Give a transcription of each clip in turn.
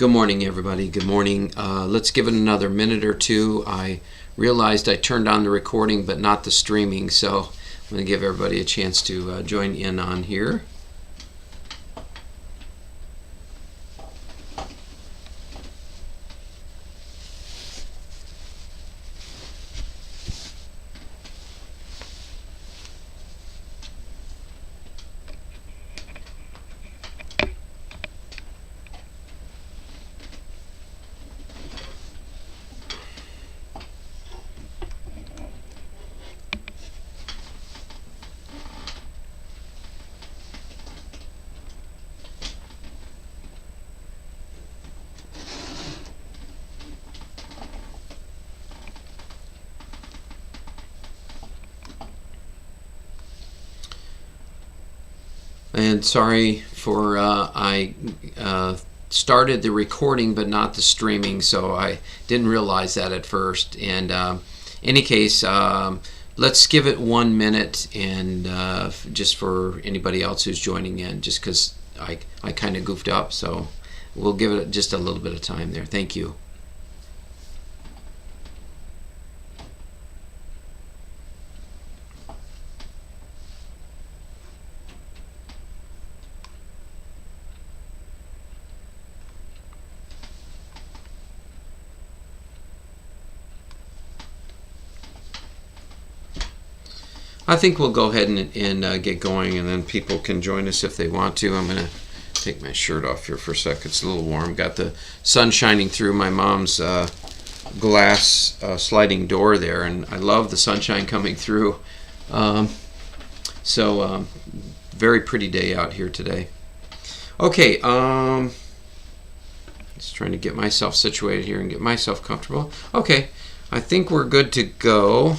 Good morning, everybody. Good morning. Let's give it another minute or two. I realized I turned on the recording but not the streaming, so I'm going to give everybody a chance to join in on here. And sorry for I started the recording but not the streaming, so I didn't realize that at first. And any case, let's give it 1 minute, and just for anybody else who's joining in, just because I kind of goofed up, so we'll give it just a little bit of time there. Thank you. I think we'll go ahead and get going, and then people can join us if they want to. I'm going to take my shirt off here for a sec. It's a little warm. Got the sun shining through my mom's glass sliding door there, and I love the sunshine coming through. Very pretty day out here today. Okay, just trying to get myself situated here and get myself comfortable. Okay, I think we're good to go.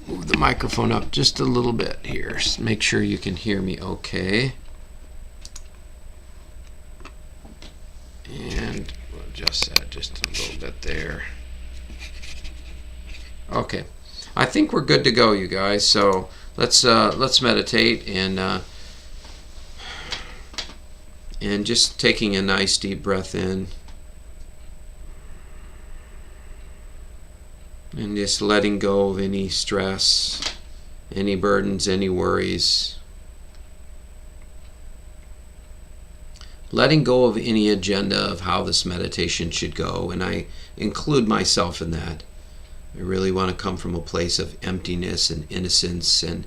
Move the microphone up just a little bit here. Just make sure you can hear me okay. And we'll adjust that just a little bit there. Okay, I think we're good to go, you guys. So let's meditate and just taking a nice deep breath in. And just letting go of any stress, any burdens, any worries. Letting go of any agenda of how this meditation should go, and I include myself in that. I really want to come from a place of emptiness and innocence, and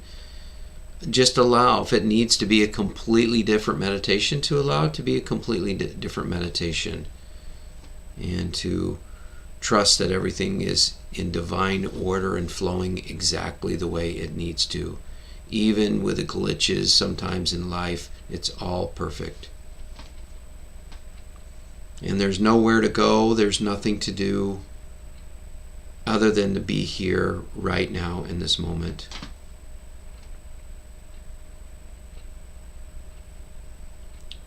just allow, if it needs to be a completely different meditation, to allow it to be a completely different meditation, and to trust that everything is in divine order and flowing exactly the way it needs to. Even with the glitches sometimes in life, it's all perfect. And there's nowhere to go, there's nothing to do other than to be here right now in this moment.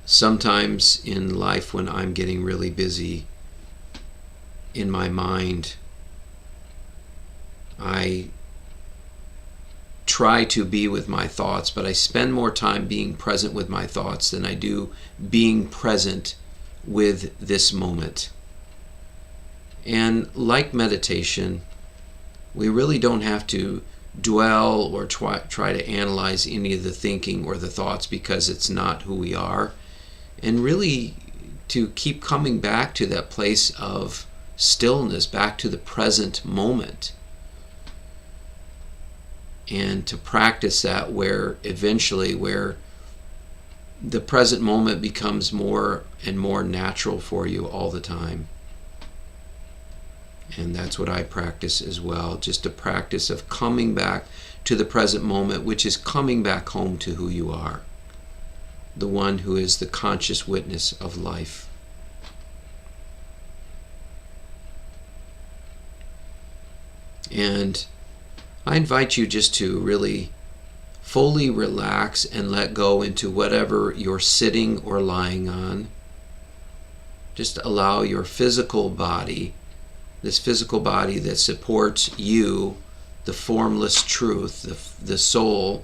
Sometimes in life when I'm getting really busy in my mind, I try to be with my thoughts, but I spend more time being present with my thoughts than I do being present with this moment. And like meditation, we really don't have to dwell or try to analyze any of the thinking or the thoughts, because it's not who we are. And really to keep coming back to that place of stillness, back to the present moment, and to practice that where the present moment becomes more and more natural for you all the time. And that's what I practice as well, just a practice of coming back to the present moment, which is coming back home to who you are, the one who is the conscious witness of life. And I invite you just to really fully relax and let go into whatever you're sitting or lying on. Just allow your physical body, this physical body that supports you, the formless truth, the soul,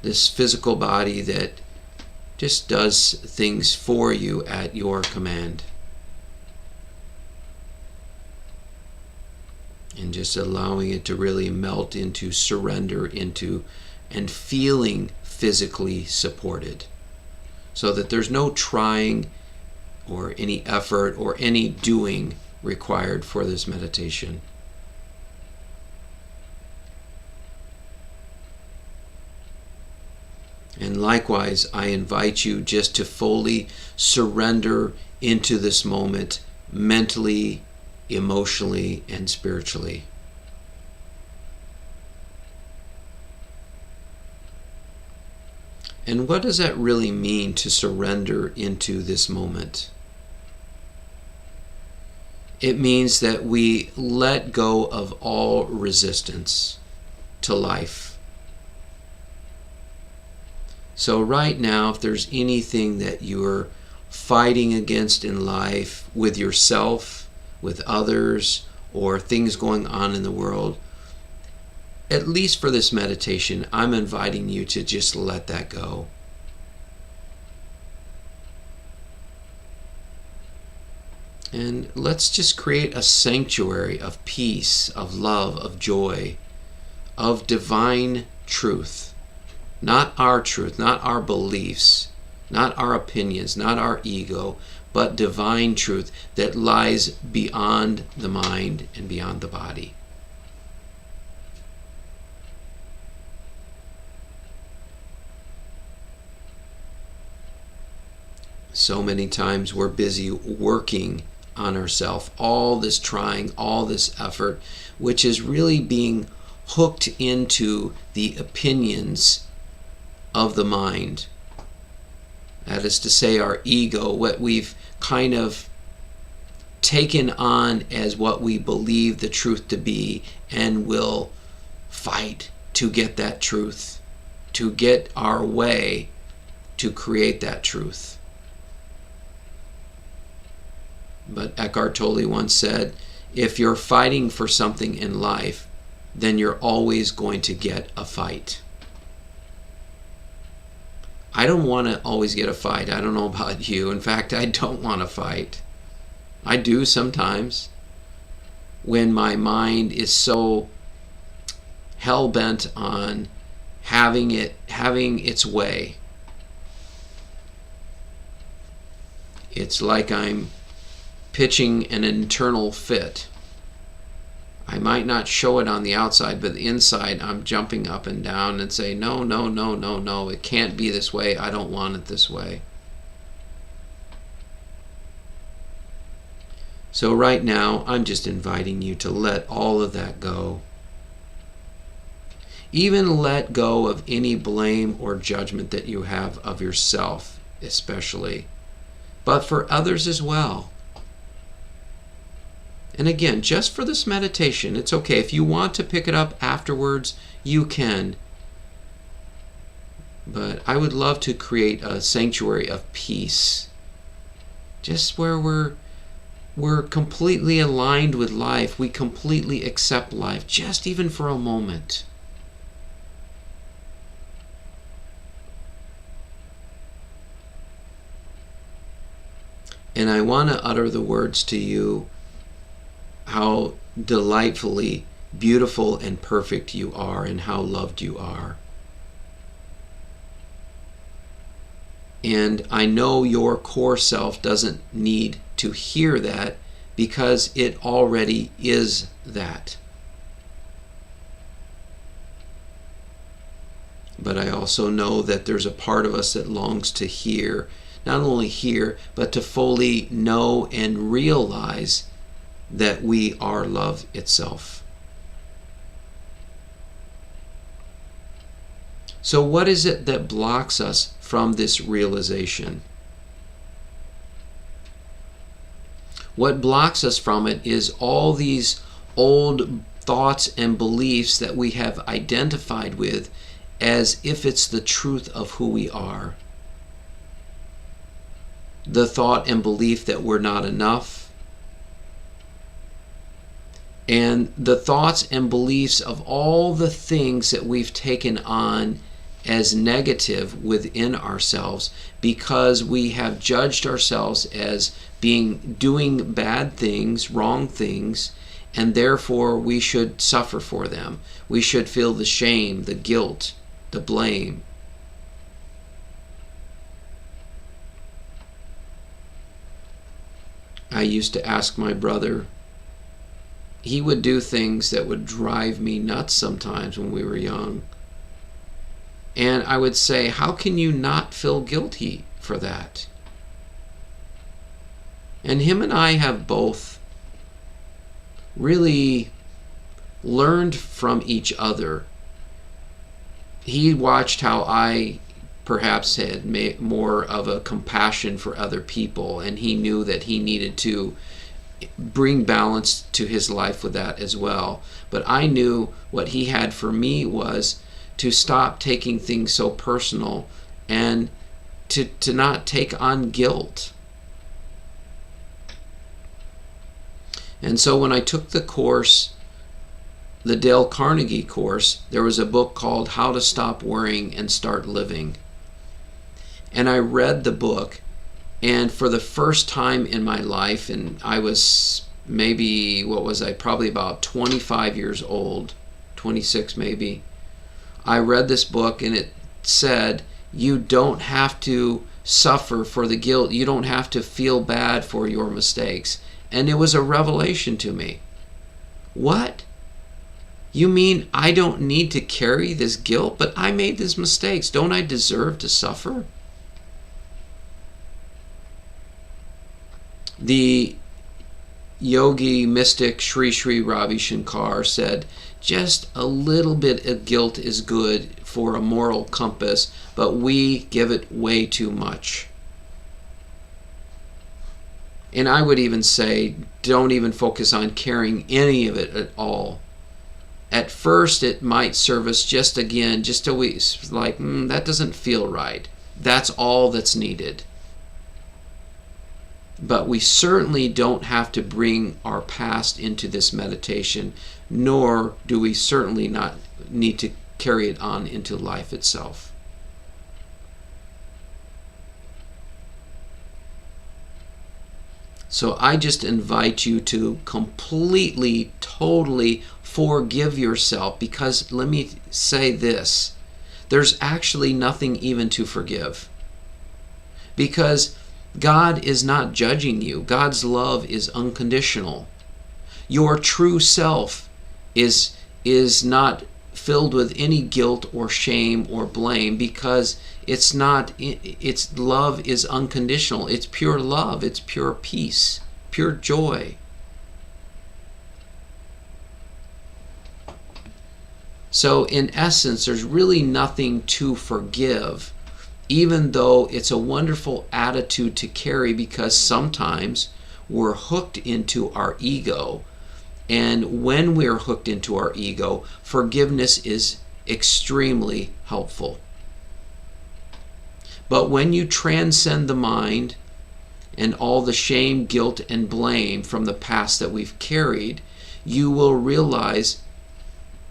this physical body that just does things for you at your command. And just allowing it to really melt into, surrender into, and feeling physically supported. So that there's no trying or any effort or any doing required for this meditation. And likewise, I invite you just to fully surrender into this moment mentally, emotionally, and spiritually. And what does that really mean, to surrender into this moment? It means that we let go of all resistance to life. So right now, if there's anything that you're fighting against in life, with yourself, with others, or things going on in the world, at least for this meditation, I'm inviting you to just let that go. And let's just create a sanctuary of peace, of love, of joy, of divine truth. Not our truth, not our beliefs, not our opinions, not our ego, but divine truth that lies beyond the mind and beyond the body. So many times we're busy working on ourselves, all this trying, all this effort, which is really being hooked into the opinions of the mind. That is to say, our ego, what we've kind of taken on as what we believe the truth to be, and will fight to get that truth, to get our way to create that truth. But Eckhart Tolle once said, if you're fighting for something in life, then you're always going to get a fight. I don't want to always get a fight. I don't know about you. In fact, I don't want to fight. I do sometimes, when my mind is so hell-bent on having its way. It's like I'm pitching an internal fit. I might not show it on the outside, but inside I'm jumping up and down and say, no, no, no, no, no, it can't be this way. I don't want it this way. So right now, I'm just inviting you to let all of that go. Even let go of any blame or judgment that you have of yourself, especially, but for others as well. And again, just for this meditation, it's okay. If you want to pick it up afterwards, you can. But I would love to create a sanctuary of peace, just where we're completely aligned with life. We completely accept life, just even for a moment. And I want to utter the words to you, how delightfully beautiful and perfect you are, and how loved you are. And I know your core self doesn't need to hear that, because it already is that. But I also know that there's a part of us that longs to hear, not only hear, but to fully know and realize that we are love itself. So what is it that blocks us from this realization? What blocks us from it is all these old thoughts and beliefs that we have identified with as if it's the truth of who we are. The thought and belief that we're not enough, and the thoughts and beliefs of all the things that we've taken on as negative within ourselves because we have judged ourselves as doing bad things, wrong things, and therefore we should suffer for them. We should feel the shame, the guilt, the blame. I used to ask my brother, he would do things that would drive me nuts sometimes when we were young. And I would say, how can you not feel guilty for that? And him and I have both really learned from each other. He watched how I perhaps had more of a compassion for other people, and he knew that he needed to bring balance to his life with that as well. But I knew what he had for me was to stop taking things so personal and to not take on guilt. And so when I took the course, the Dale Carnegie course, there was a book called How to Stop Worrying and Start Living. And I read the book, and for the first time in my life, and I was maybe, probably about 25 years old, 26 maybe, I read this book and it said, you don't have to suffer for the guilt. You don't have to feel bad for your mistakes. And it was a revelation to me. What? You mean I don't need to carry this guilt? But I made these mistakes. Don't I deserve to suffer? The yogi mystic Sri Sri Ravi Shankar said, just a little bit of guilt is good for a moral compass, but we give it way too much. And I would even say, don't even focus on carrying any of it at all. At first, it might serve us just a week, like, that doesn't feel right. That's all that's needed. But we certainly don't have to bring our past into this meditation, nor do we certainly not need to carry it on into life itself. So I just invite you to completely, totally forgive yourself, because let me say this, there's actually nothing even to forgive. Because God is not judging you. God's love is unconditional. Your true self is not filled with any guilt or shame or blame, because its love is unconditional. It's pure love. It's pure peace, pure joy. So in essence, there's really nothing to forgive, even though it's a wonderful attitude to carry, because sometimes we're hooked into our ego. And when we're hooked into our ego, forgiveness is extremely helpful. But when you transcend the mind and all the shame, guilt, and blame from the past that we've carried, you will realize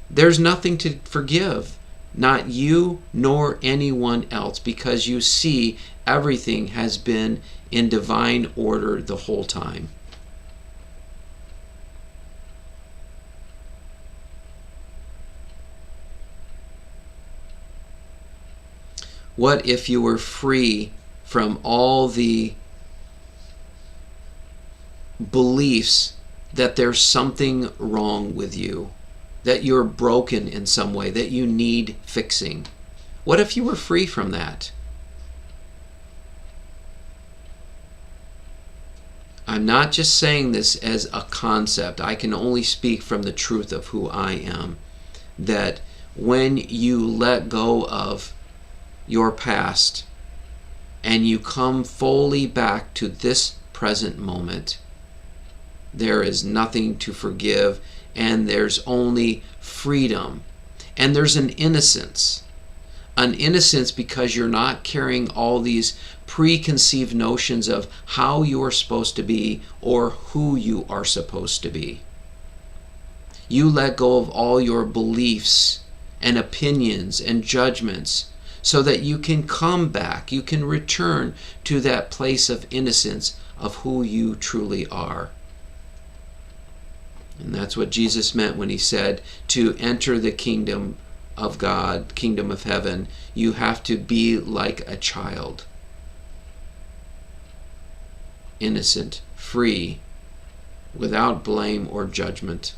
there's nothing to forgive. Not you nor anyone else, because you see everything has been in divine order the whole time. What if you were free from all the beliefs that there's something wrong with you, that you're broken in some way, that you need fixing? What if you were free from that? I'm not just saying this as a concept. I can only speak from the truth of who I am. That when you let go of your past and you come fully back to this present moment, there is nothing to forgive, and there's only freedom. And there's an innocence. An innocence because you're not carrying all these preconceived notions of how you're supposed to be or who you are supposed to be. You let go of all your beliefs and opinions and judgments so that you can come back, you can return to that place of innocence of who you truly are. And that's what Jesus meant when he said, to enter the kingdom of God, kingdom of heaven, you have to be like a child. Innocent, free, without blame or judgment.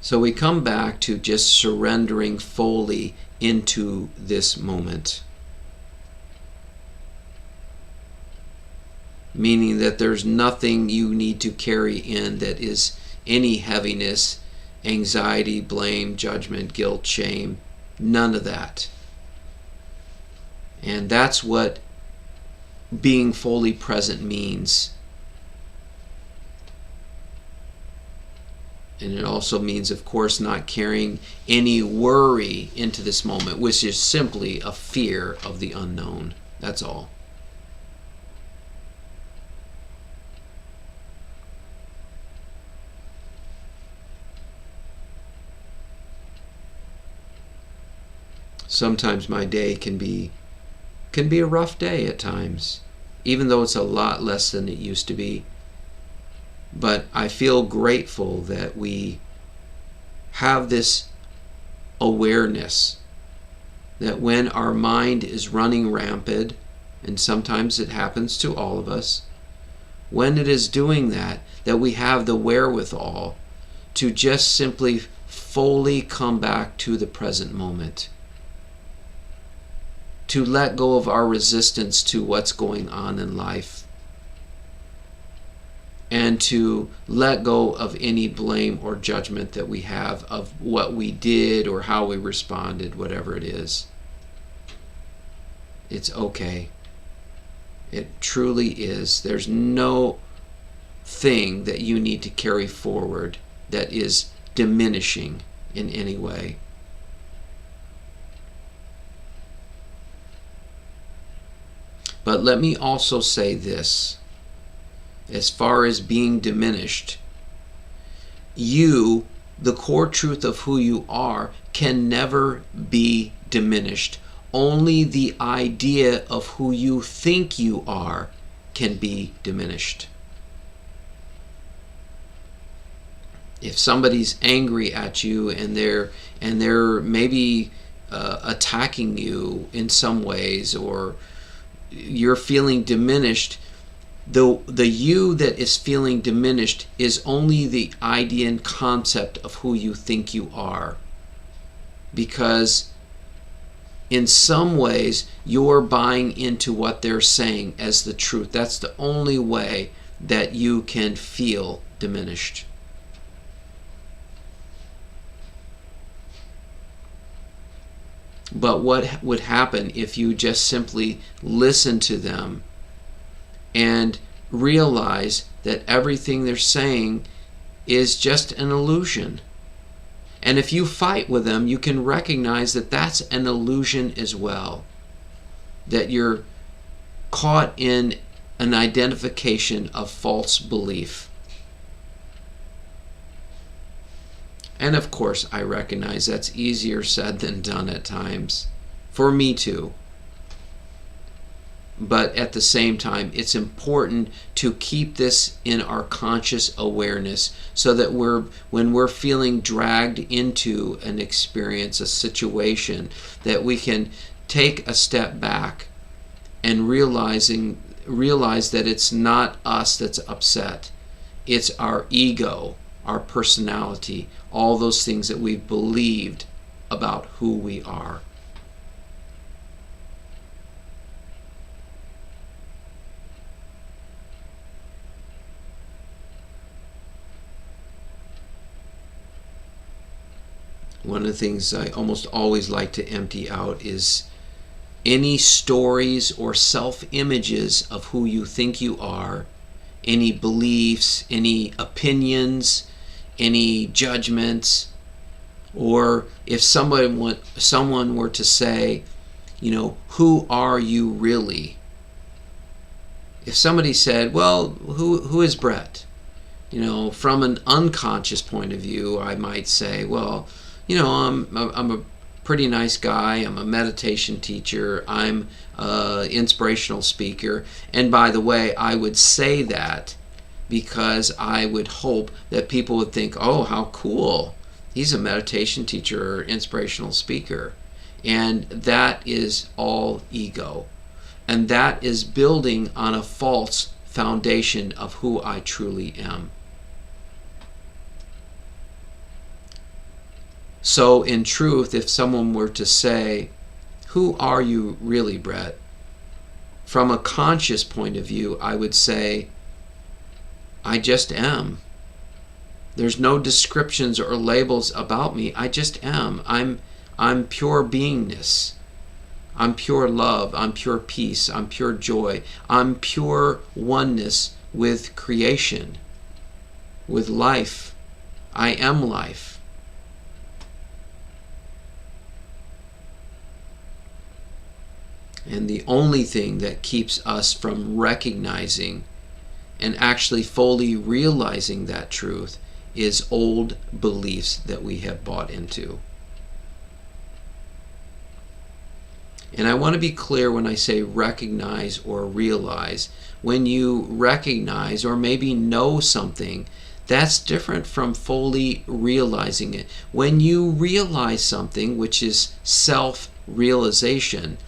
So we come back to just surrendering fully into this moment. Meaning that there's nothing you need to carry in that is any heaviness, anxiety, blame, judgment, guilt, shame. None of that. And that's what being fully present means. And it also means, of course, not carrying any worry into this moment, which is simply a fear of the unknown. That's all. Sometimes my day can be a rough day at times, even though it's a lot less than it used to be. But I feel grateful that we have this awareness that when our mind is running rampant, and sometimes it happens to all of us, when it is doing that, that we have the wherewithal to just simply fully come back to the present moment. To let go of our resistance to what's going on in life. And to let go of any blame or judgment that we have of what we did or how we responded, whatever it is. It's okay. It truly is. There's no thing that you need to carry forward that is diminishing in any way. But let me also say this. As far as being diminished, you, the core truth of who you are, can never be diminished. Only the idea of who you think you are can be diminished. If somebody's angry at you and they're maybe attacking you in some ways, or you're feeling diminished, the you that is feeling diminished is only the idea and concept of who you think you are. Because in some ways you're buying into what they're saying as the truth. That's the only way that you can feel diminished. But what would happen if you just simply listen to them and realize that everything they're saying is just an illusion? And if you fight with them, you can recognize that that's an illusion as well. That you're caught in an identification of false belief. And of course, I recognize that's easier said than done at times. For me too. But at the same time, it's important to keep this in our conscious awareness so that when we're feeling dragged into an experience, a situation, that we can take a step back and realize that it's not us that's upset. It's our ego, our personality, all those things that we've believed about who we are. One of the things I almost always like to empty out is any stories or self-images of who you think you are, any beliefs, any opinions, any judgments, or if someone were to say, who are you really? If somebody said, well, who is Brett? From an unconscious point of view, I might say, well, I'm a pretty nice guy. I'm a meditation teacher. I'm an inspirational speaker. And by the way, I would say that because I would hope that people would think, oh, how cool. He's a meditation teacher or inspirational speaker. And that is all ego. And that is building on a false foundation of who I truly am. So in truth, if someone were to say, who are you really, Brett? From a conscious point of view, I would say, I just am. There's no descriptions or labels about me. I just am. I'm pure beingness. I'm pure love. I'm pure peace. I'm pure joy. I'm pure oneness with creation, with life. I am life. And the only thing that keeps us from recognizing and actually fully realizing that truth is old beliefs that we have bought into. And I want to be clear when I say recognize or realize. When you recognize or maybe know something, that's different from fully realizing it. When you realize something, which is self-realization,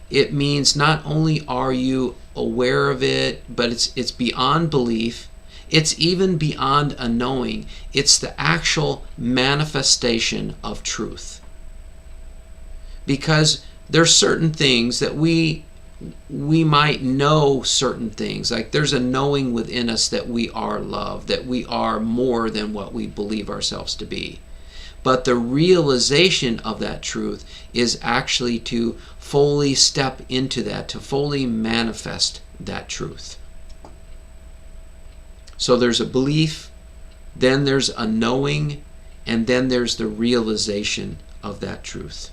it means not only are you aware of it, but it's beyond belief. It's even beyond a knowing. It's the actual manifestation of truth. Because there's certain things that we might know certain things. Like there's a knowing within us that we are love, that we are more than what we believe ourselves to be. But the realization of that truth is actually to fully step into that, to fully manifest that truth. So there's a belief, then there's a knowing, and then there's the realization of that truth.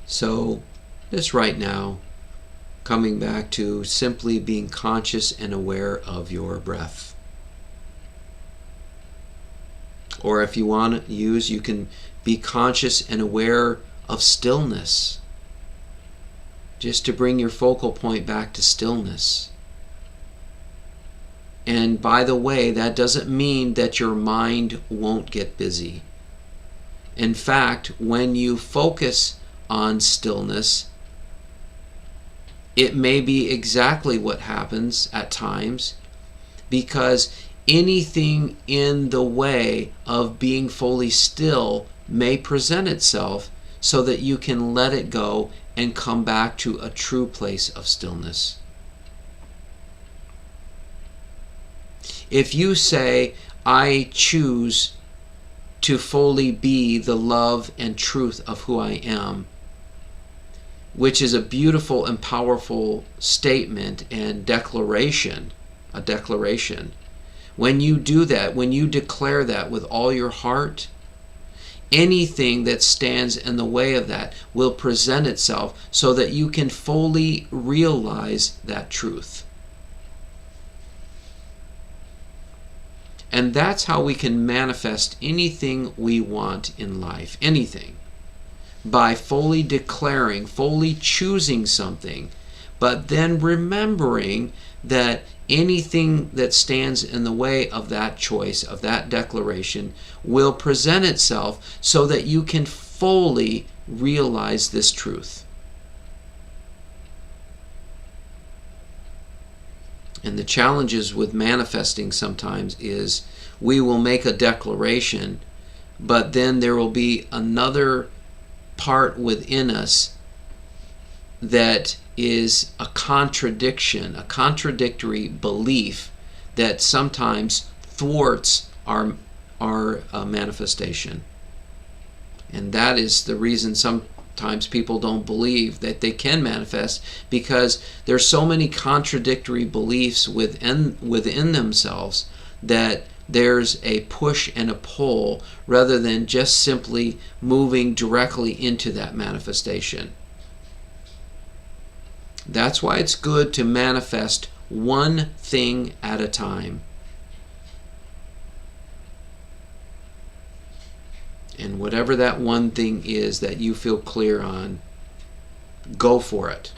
So just right now, coming back to simply being conscious and aware of your breath. Or if you want to use, you can be conscious and aware of stillness. Just to bring your focal point back to stillness. And by the way, that doesn't mean that your mind won't get busy. In fact, when you focus on stillness, it may be exactly what happens at times, because anything in the way of being fully still may present itself so that you can let it go and come back to a true place of stillness. If you say, I choose to fully be the love and truth of who I am, which is a beautiful and powerful statement and declaration, a declaration. When you do that, when you declare that with all your heart, anything that stands in the way of that will present itself so that you can fully realize that truth. And that's how we can manifest anything we want in life, anything. By fully declaring, fully choosing something, but then remembering that anything that stands in the way of that choice, of that declaration, will present itself so that you can fully realize this truth. And the challenges with manifesting sometimes is we will make a declaration, but then there will be another part within us that is a contradiction, a contradictory belief that sometimes thwarts our manifestation. And that is the reason sometimes people don't believe that they can manifest, because there's so many contradictory beliefs within themselves that there's a push and a pull rather than just simply moving directly into that manifestation. That's why it's good to manifest one thing at a time. And whatever that one thing is that you feel clear on, go for it.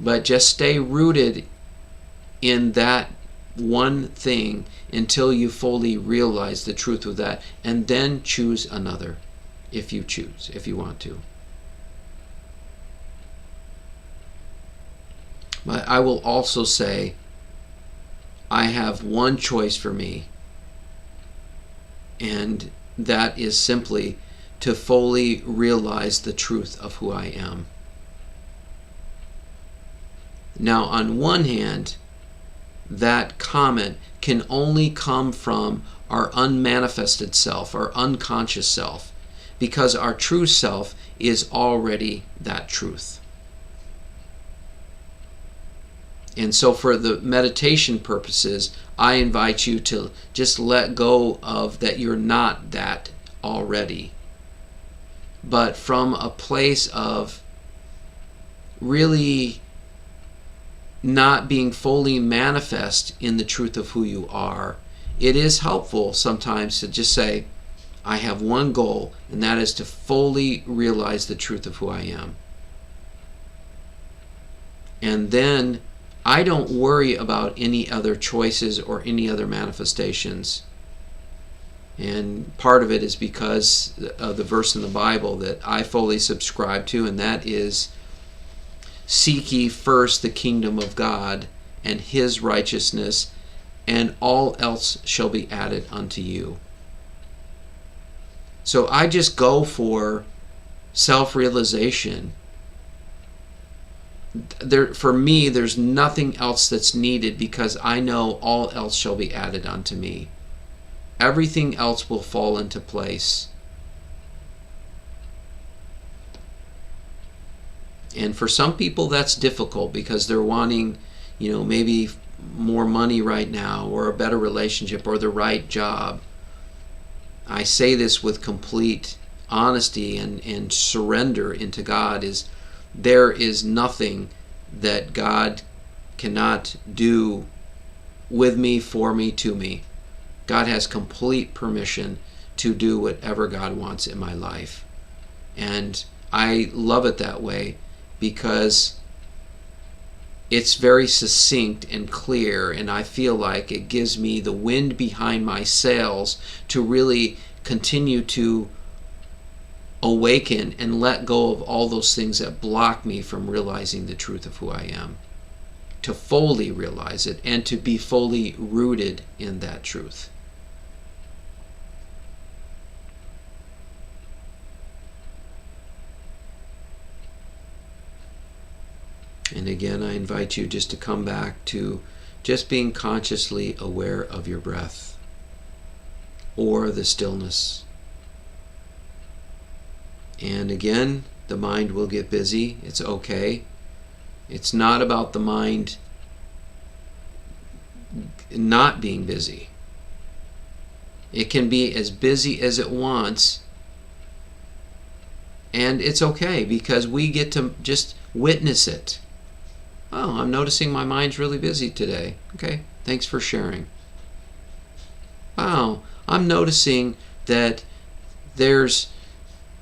But just stay rooted in that one thing until you fully realize the truth of that, and then choose another if you choose, if you want to. But I will also say, I have one choice for me, and that is simply to fully realize the truth of who I am. Now, on one hand, that comment can only come from our unmanifested self, our unconscious self, because our true self is already that truth. And so for the meditation purposes, I invite you to just let go of that you're not that already, but from a place of really not being fully manifest in the truth of who you are. It is helpful sometimes to just say, I have one goal, and that is to fully realize the truth of who I am. And then I don't worry about any other choices or any other manifestations. And part of it is because of the verse in the Bible that I fully subscribe to, and that is, seek ye first the kingdom of God and his righteousness, and all else shall be added unto you. So I just go for self-realization. For me, there's nothing else that's needed, because I know all else shall be added unto me. Everything else will fall into place. And for some people that's difficult because they're wanting, maybe more money right now, or a better relationship, or the right job. I say this with complete honesty and surrender into God, is there is nothing that God cannot do with me, for me, to me. God has complete permission to do whatever God wants in my life. And I love it that way, because it's very succinct and clear, and I feel like it gives me the wind behind my sails to really continue to awaken and let go of all those things that block me from realizing the truth of who I am, to fully realize it and to be fully rooted in that truth. And again, I invite you just to come back to just being consciously aware of your breath or the stillness. And again, the mind will get busy. It's okay. It's not about the mind not being busy. It can be as busy as it wants, and it's okay, because we get to just witness it. Oh, I'm noticing my mind's really busy today. Okay, thanks for sharing. Wow, I'm noticing that there's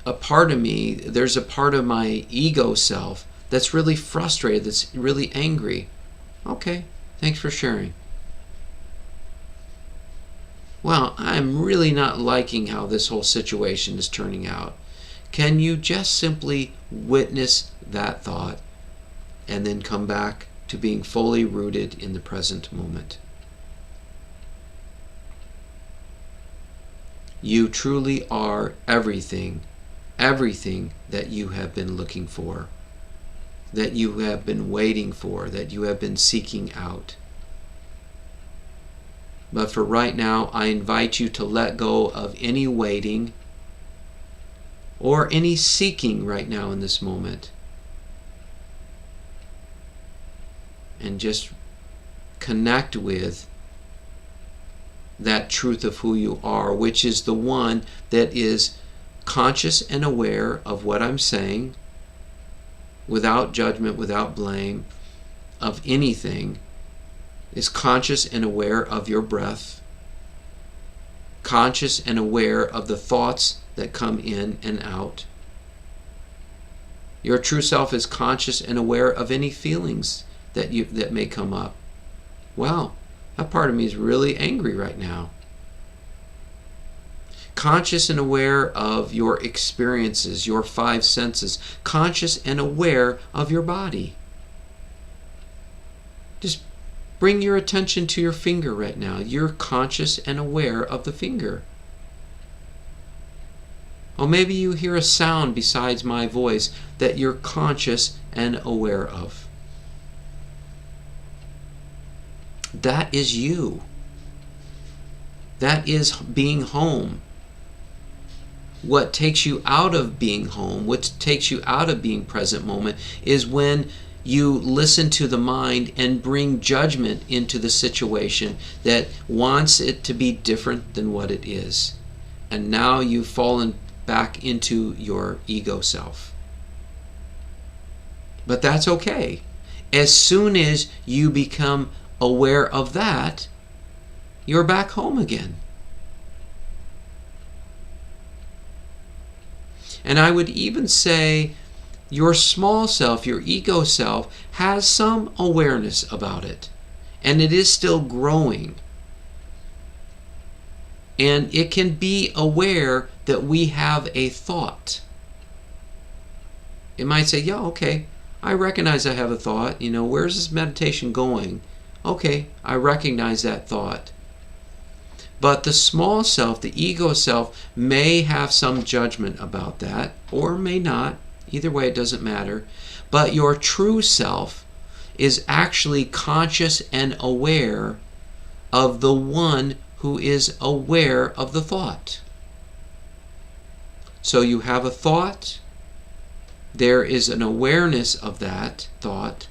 a part of me, there's a part of my ego self that's really frustrated, that's really angry. Okay, thanks for sharing. Wow, I'm really not liking how this whole situation is turning out. Can you just simply witness that thought and then come back to being fully rooted in the present moment? You truly are everything that you have been looking for, that you have been waiting for, that you have been seeking out. But for right now, I invite you to let go of any waiting or any seeking right now in this moment, and just connect with that truth of who you are, which is the one that is conscious and aware of what I'm saying, without judgment, without blame, of anything, is conscious and aware of your breath, conscious and aware of the thoughts that come in and out. Your true self is conscious and aware of any feelings that may come up. Wow, that part of me is really angry right now. Conscious and aware of your experiences, your five senses. Conscious and aware of your body. Just bring your attention to your finger right now. You're conscious and aware of the finger. Or maybe you hear a sound besides my voice that you're conscious and aware of. That is you. That is being home. What takes you out of being home, what takes you out of being present moment, is when you listen to the mind and bring judgment into the situation that wants it to be different than what it is. And now you've fallen back into your ego self. But that's okay. As soon as you become aware of that, you're back home again. And I would even say your small self, your ego self, has some awareness about it. And it is still growing. And it can be aware that we have a thought. It might say, yeah, okay, I recognize I have a thought. Where's this meditation going? Okay, I recognize that thought. But the small self, the ego self, may have some judgment about that, or may not. Either way, it doesn't matter. But your true self is actually conscious and aware of the one who is aware of the thought. So you have a thought, there is an awareness of that thought,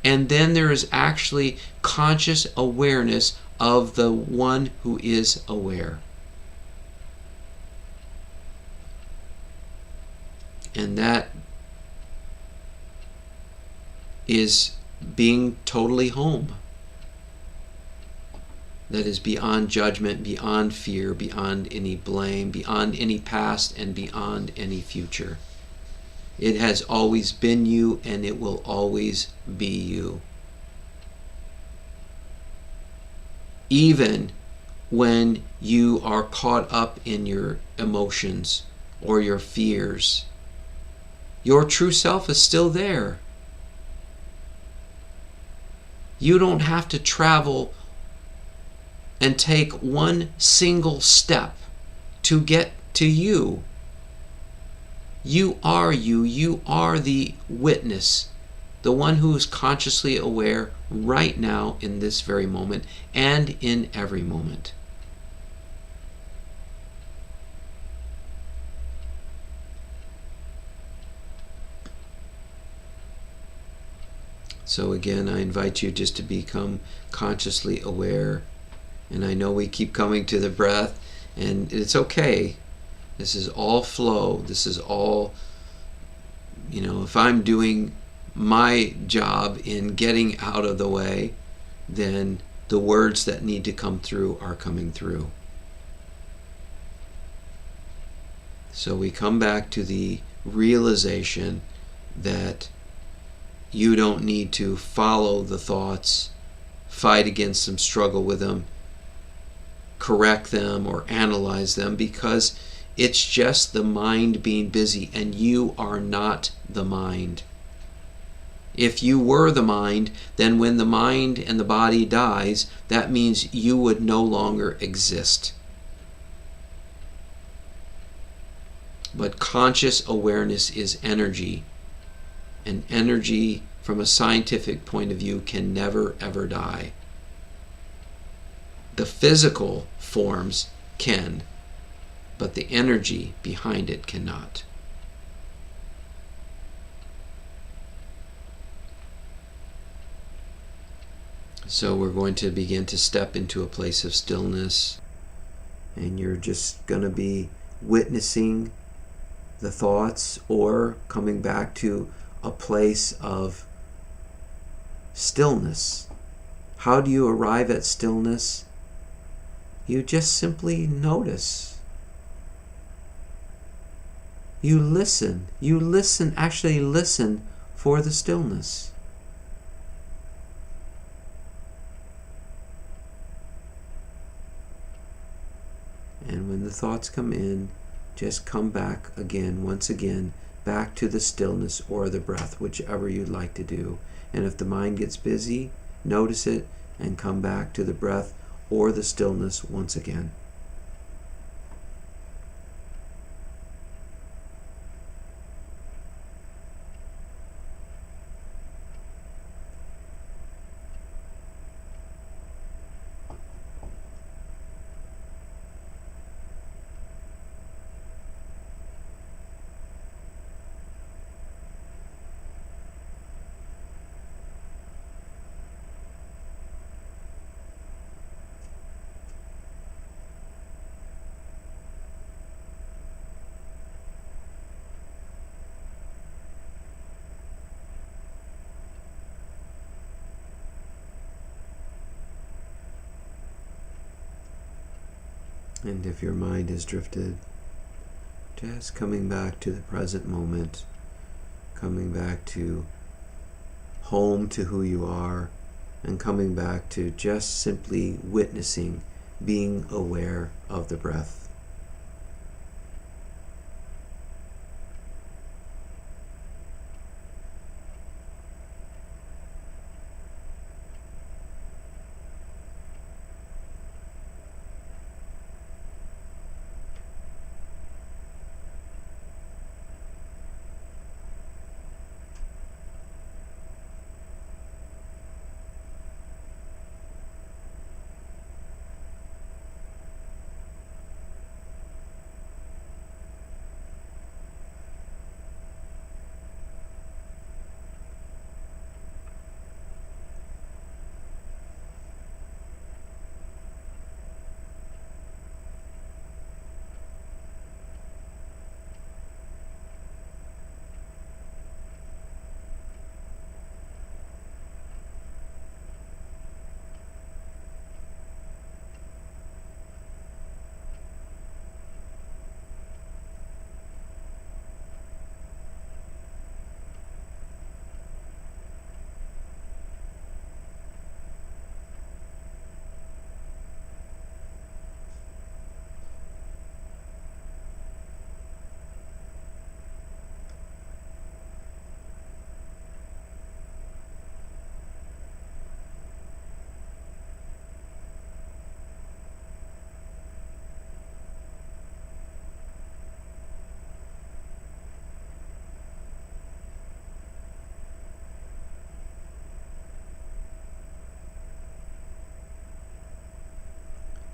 and then there is actually conscious awareness of the one who is aware. And that is being totally home. That is beyond judgment, beyond fear, beyond any blame, beyond any past, and beyond any future. It has always been you, and it will always be you. Even when you are caught up in your emotions or your fears, your true self is still there. You don't have to travel and take one single step to get to you. You are you. You are the witness, the one who is consciously aware right now in this very moment and in every moment. So again, I invite you just to become consciously aware. And I know we keep coming to the breath, and it's okay. This is all flow. This is all, if I'm doing my job in getting out of the way, then the words that need to come through are coming through. So we come back to the realization that you don't need to follow the thoughts, fight against them, struggle with them, correct them, or analyze them, because it's just the mind being busy, and you are not the mind. If you were the mind, then when the mind and the body dies, that means you would no longer exist. But conscious awareness is energy, and energy from a scientific point of view can never ever die. The physical forms can, but the energy behind it cannot. So we're going to begin to step into a place of stillness, and you're just going to be witnessing the thoughts or coming back to a place of stillness. How do you arrive at stillness? You just simply notice. You listen. Actually listen for the stillness. And when the thoughts come in, just come back again, once again, back to the stillness or the breath, whichever you'd like to do. And if the mind gets busy, notice it and come back to the breath or the stillness once again. And if your mind has drifted, just coming back to the present moment, coming back to home, to who you are, and coming back to just simply witnessing, being aware of the breath.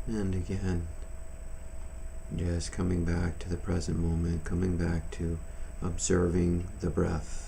And again, just coming back to the present moment, coming back to observing the breath.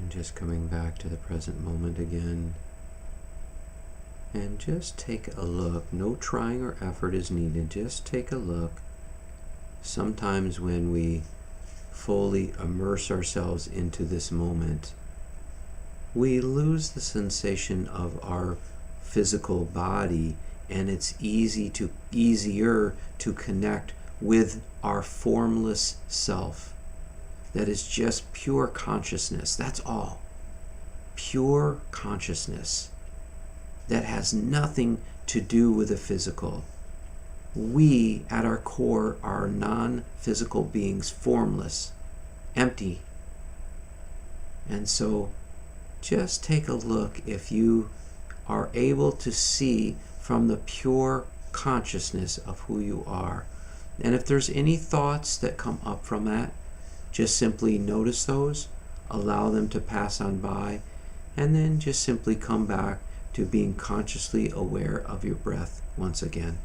And just coming back to the present moment again. And just take a look. No trying or effort is needed. Just take a look. Sometimes when we fully immerse ourselves into this moment, we lose the sensation of our physical body, and it's easier to connect with our formless self. That is just pure consciousness. That's all. Pure consciousness that has nothing to do with the physical. We, at our core, are non-physical beings, formless, empty. And so just take a look if you are able to see from the pure consciousness of who you are. And if there's any thoughts that come up from that, just simply notice those, allow them to pass on by, and then just simply come back to being consciously aware of your breath once again.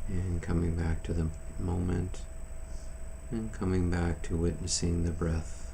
And coming back to the moment, and coming back to witnessing the breath.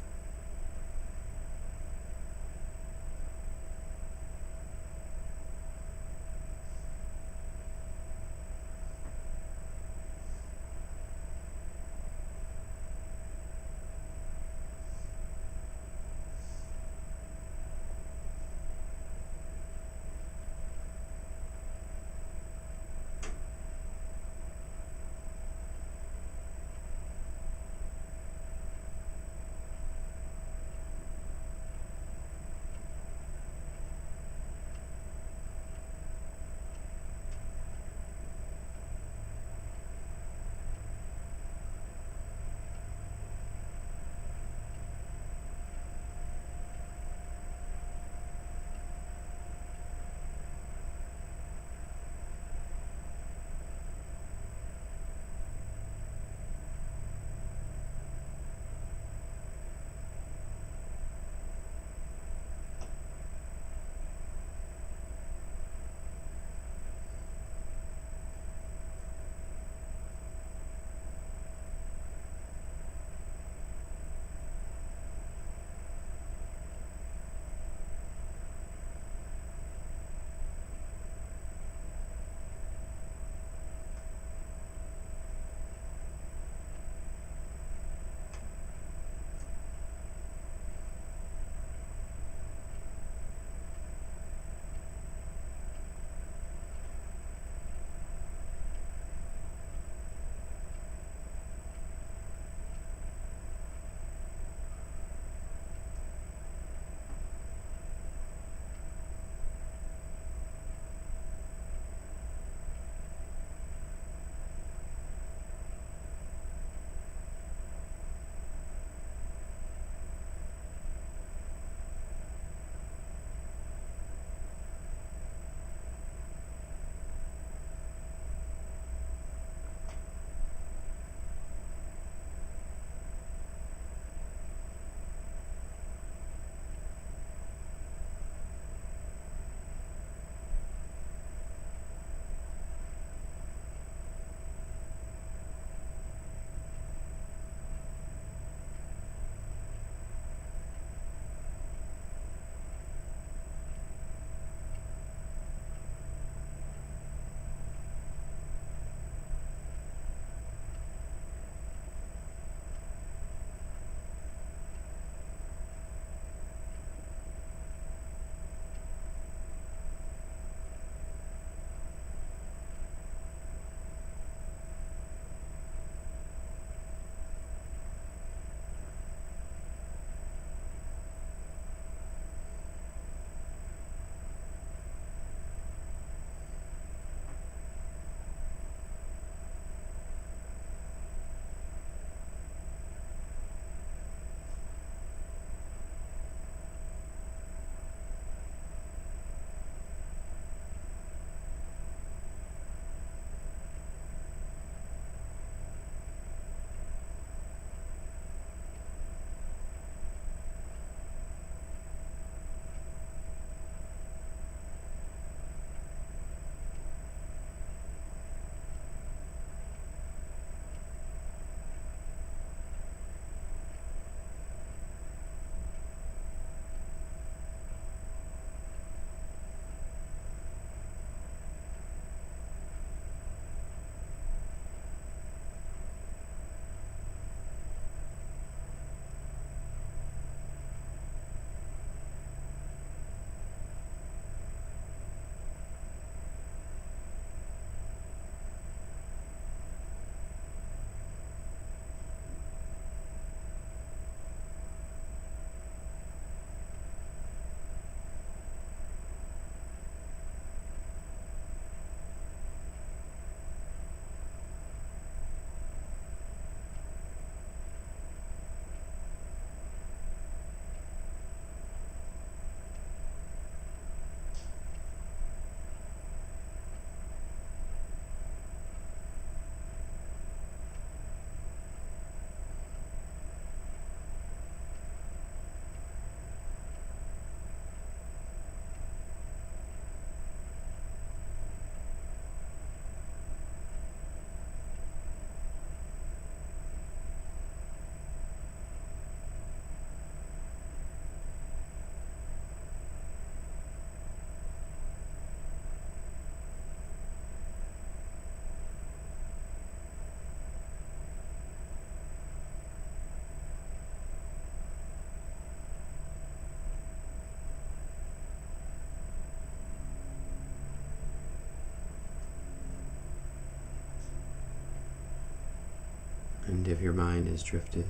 And if your mind has drifted,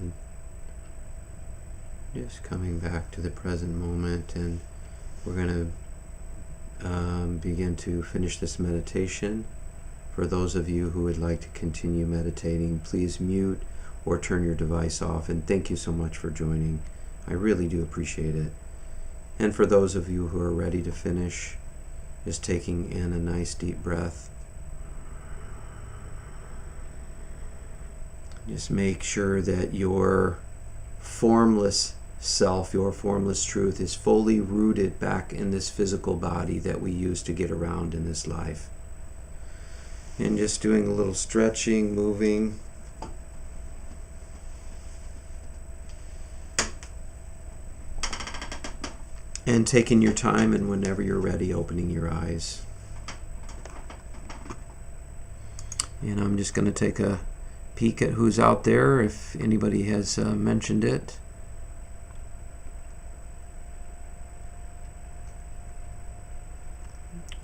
just coming back to the present moment, and we're going to begin to finish this meditation. For those of you who would like to continue meditating, please mute or turn your device off, and thank you so much for joining. I really do appreciate it. And for those of you who are ready to finish, just taking in a nice deep breath. Just make sure that your formless self, your formless truth, is fully rooted back in this physical body that we use to get around in this life. And just doing a little stretching, moving. And taking your time, and whenever you're ready, opening your eyes. And I'm just going to take a peek at who's out there, if anybody has mentioned it.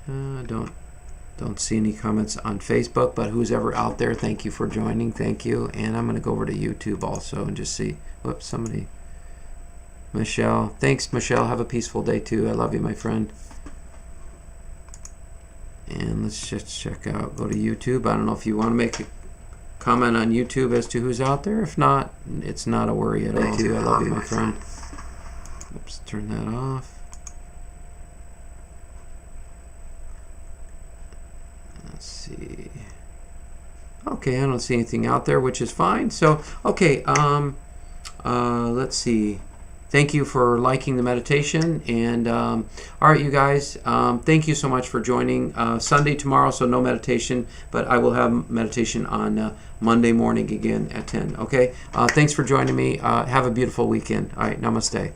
Don't see any comments on Facebook, but who's ever out there, thank you for joining. Thank you. And I'm going to go over to YouTube also and just see. Whoops, somebody. Michelle. Thanks, Michelle. Have a peaceful day too. I love you, my friend. And let's just check out. Go to YouTube. I don't know if you want to make a comment on YouTube as to who's out there. If not, it's not a worry at all. I love you, my friend. Oops, turn that off. Let's see. Okay, I don't see anything out there, which is fine. So, okay, let's see. Thank you for liking the meditation. And all right, you guys, thank you so much for joining. Sunday tomorrow, so no meditation, but I will have meditation on Monday morning again at 10. Okay, thanks for joining me. Have a beautiful weekend. All right, namaste.